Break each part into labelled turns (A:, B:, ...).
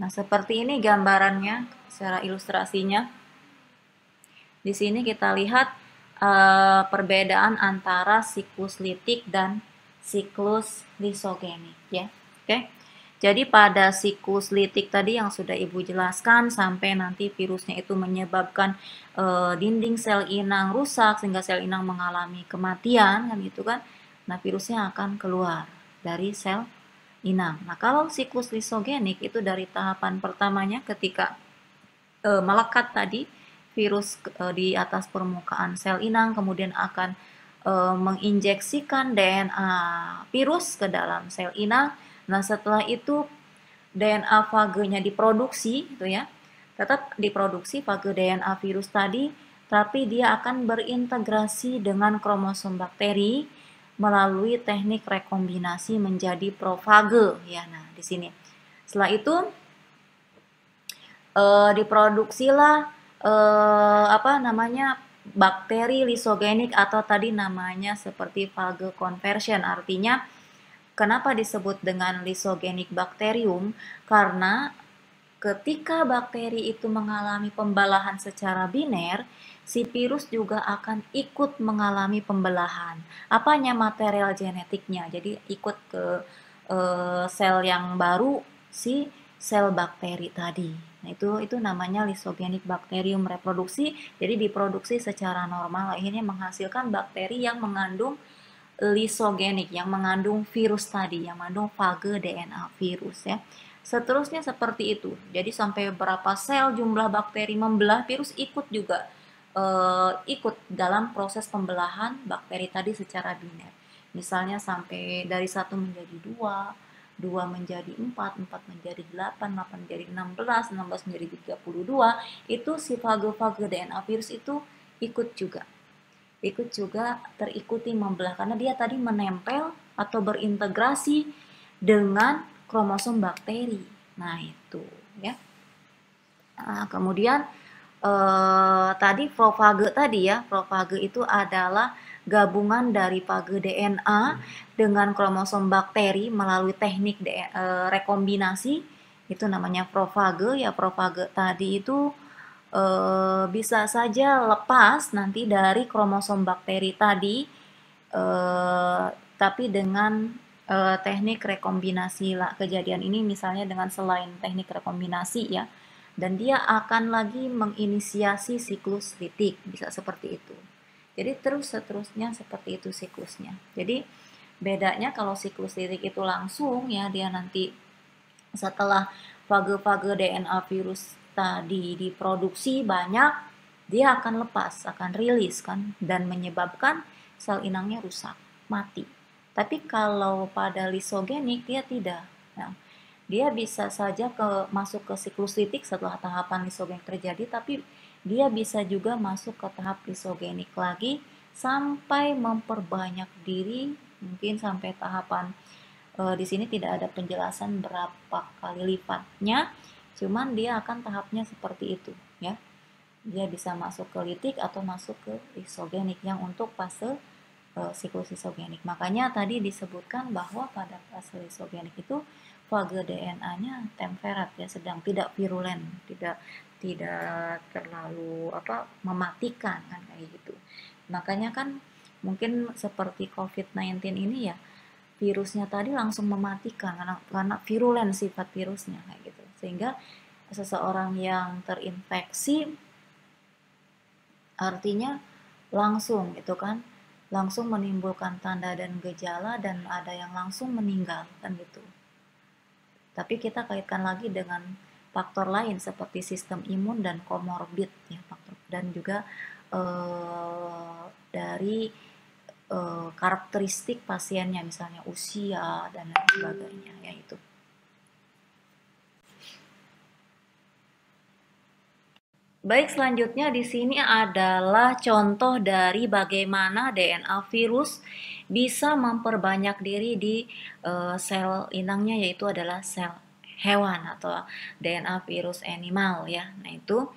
A: Nah, seperti ini gambarannya secara ilustrasinya. Di sini kita lihat perbedaan antara siklus litik dan siklus lisogenik ya. Oke. Jadi pada siklus litik tadi yang sudah Ibu jelaskan sampai nanti virusnya itu menyebabkan dinding sel inang rusak sehingga sel inang mengalami kematian kan gitu kan. Nah, virusnya akan keluar dari sel inang. Nah, kalau siklus lisogenik itu dari tahapan pertamanya ketika melekat tadi virus di atas permukaan sel inang, kemudian akan menginjeksikan DNA virus ke dalam sel inang. Nah, setelah itu DNA fagenya diproduksi gitu ya. Tetap diproduksi fage DNA virus tadi, tapi dia akan berintegrasi dengan kromosom bakteri melalui teknik rekombinasi menjadi profage ya. Nah, di sini. Setelah itu diproduksilah apa namanya bakteri lisogenik atau tadi namanya seperti phage conversion. Artinya kenapa disebut dengan lisogenik bakterium? Karena ketika bakteri itu mengalami pembelahan secara biner, si virus juga akan ikut mengalami pembelahan. Apanya material genetiknya? Jadi ikut ke sel yang baru si sel bakteri tadi. Nah, itu namanya lisogenik bakterium reproduksi. Jadi diproduksi secara normal akhirnya menghasilkan bakteri yang mengandung lisogenik, yang mengandung virus tadi, yang mengandung phage DNA virus ya. Seterusnya seperti itu. Jadi sampai berapa sel jumlah bakteri membelah virus ikut juga ikut dalam proses pembelahan bakteri tadi secara biner. Misalnya sampai dari 1 menjadi 2, 2 menjadi 4, 4 menjadi 8, 8 menjadi 16, 16 menjadi 32, itu si phage-phage DNA virus itu ikut juga terikuti membelah karena dia tadi menempel atau berintegrasi dengan kromosom bakteri. Nah, itu ya. Nah, kemudian tadi profage tadi ya, profage itu adalah gabungan dari phage DNA dengan kromosom bakteri melalui teknik rekombinasi. Itu namanya profage ya. Profage tadi itu bisa saja lepas nanti dari kromosom bakteri tadi, tapi dengan teknik rekombinasi kejadian ini misalnya dengan selain teknik rekombinasi ya, dan dia akan lagi menginisiasi siklus litik, bisa seperti itu. Jadi terus seterusnya seperti itu siklusnya. Jadi bedanya kalau siklus litik itu langsung ya, dia nanti setelah fage-fage DNA virus tadi diproduksi banyak, dia akan lepas, akan rilis kan, dan menyebabkan sel inangnya rusak, mati. Tapi kalau pada lisogenik dia tidak. Nah, dia bisa saja masuk ke siklus litik setelah tahapan lisogenik terjadi, tapi dia bisa juga masuk ke tahap lisogenik lagi sampai memperbanyak diri, mungkin sampai tahapan di sini tidak ada penjelasan berapa kali lipatnya, cuman dia akan tahapnya seperti itu ya. Dia bisa masuk ke litik atau masuk ke lisogenik yang untuk fase siklus lisogenik. Makanya tadi disebutkan bahwa pada fase lisogenik itu phage DNA-nya temperat ya, sedang tidak virulen, tidak terlalu mematikan kan kayak gitu. Makanya kan mungkin seperti COVID-19 ini ya, virusnya tadi langsung mematikan karena virulen sifat virusnya kayak gitu. Sehingga seseorang yang terinfeksi artinya langsung gitu kan, langsung menimbulkan tanda dan gejala dan ada yang langsung meninggal kan gitu. Tapi kita kaitkan lagi dengan faktor lain seperti sistem imun dan komorbid ya, faktor dan juga dari karakteristik pasiennya, misalnya usia dan lain sebagainya ya itu. Baik, selanjutnya di sini adalah contoh dari bagaimana DNA virus bisa memperbanyak diri di sel inangnya, yaitu adalah sel hewan atau DNA virus animal ya. Nah, itu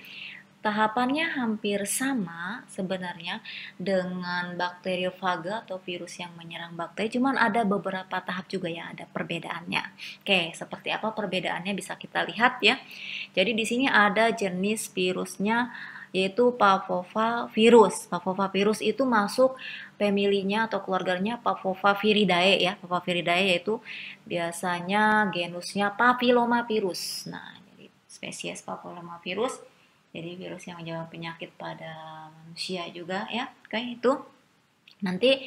A: Tahapannya hampir sama sebenarnya dengan bakteriofaga atau virus yang menyerang bakteri, cuman ada beberapa tahap juga ya, ada perbedaannya. Oke, seperti apa perbedaannya bisa kita lihat ya. Jadi di sini ada jenis virusnya yaitu Papovavirus. Papovavirus itu masuk familinya atau keluarganya Papovaviridae ya. Papovaviridae yaitu biasanya genusnya Papillomavirus. Nah, jadi spesies Papillomavirus jadi virus yang menyebabkan penyakit pada manusia juga ya. Oke, itu. Nanti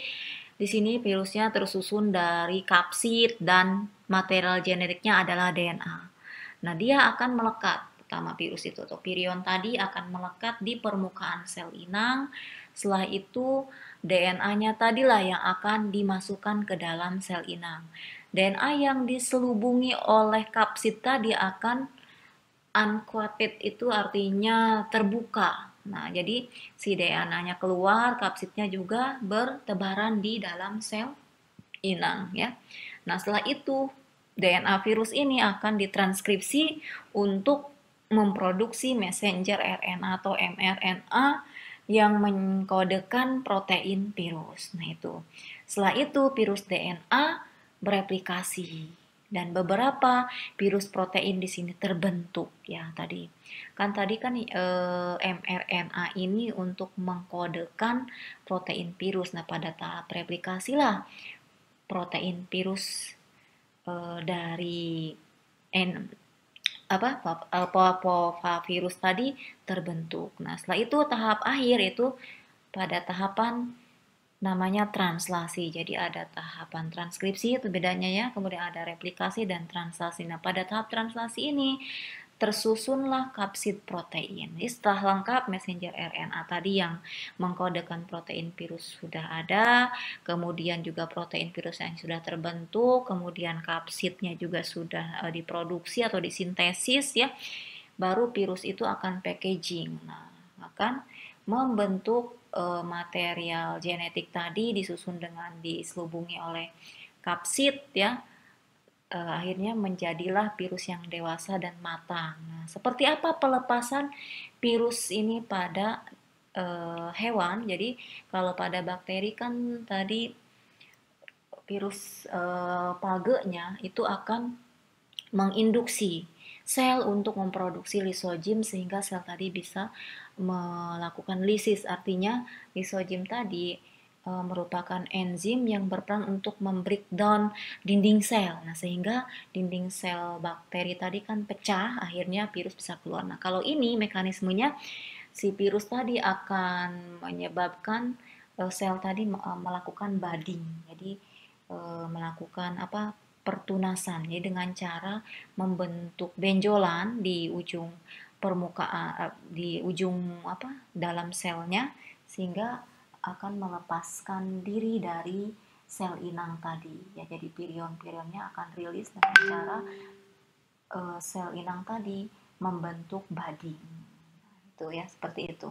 A: di sini virusnya tersusun dari kapsid dan material genetiknya adalah DNA. Nah, dia akan melekat. Pertama virus itu atau virion tadi akan melekat di permukaan sel inang. Setelah itu DNA-nya tadilah yang akan dimasukkan ke dalam sel inang. DNA yang diselubungi oleh kapsid tadi akan uncoated itu artinya terbuka. Nah, jadi si DNA-nya keluar, kapsidnya juga bertebaran di dalam sel inang ya. Nah, setelah itu DNA virus ini akan ditranskripsi untuk memproduksi messenger RNA atau mRNA yang mengkodekan protein virus. Nah, itu. Setelah itu virus DNA bereplikasi dan beberapa virus protein di sini terbentuk ya tadi. Kan mRNA ini untuk mengkodekan protein virus. Nah, pada tahap replikasi lah protein virus dari virus tadi terbentuk. Nah, setelah itu tahap akhir itu pada tahapan namanya translasi. Jadi ada tahapan transkripsi itu bedanya ya, kemudian ada replikasi dan translasi. Nah, pada tahap translasi ini tersusunlah kapsid protein. Jadi setelah lengkap messenger RNA tadi yang mengkodekan protein virus sudah ada, kemudian juga protein virus yang sudah terbentuk, kemudian kapsidnya juga sudah diproduksi atau disintesis ya, baru virus itu akan packaging. Nah, akan membentuk material genetik tadi disusun dengan diselubungi oleh kapsid ya, akhirnya menjadilah virus yang dewasa dan matang. Nah, seperti apa pelepasan virus ini pada hewan? Jadi kalau pada bakteri kan tadi virus pagenya itu akan menginduksi sel untuk memproduksi lisozim sehingga sel tadi bisa melakukan lisis. Artinya lisozim tadi merupakan enzim yang berperan untuk membreakdown dinding sel. Nah, sehingga dinding sel bakteri tadi kan pecah, akhirnya virus bisa keluar. Nah, kalau ini mekanismenya si virus tadi akan menyebabkan sel tadi melakukan budding. Jadi melakukan pertunasan ya dengan cara membentuk benjolan di ujung permukaan di ujung dalam selnya sehingga akan melepaskan diri dari sel inang tadi ya, jadi virion-virionnya akan rilis dengan cara sel inang tadi membentuk budding. Itu ya, seperti itu.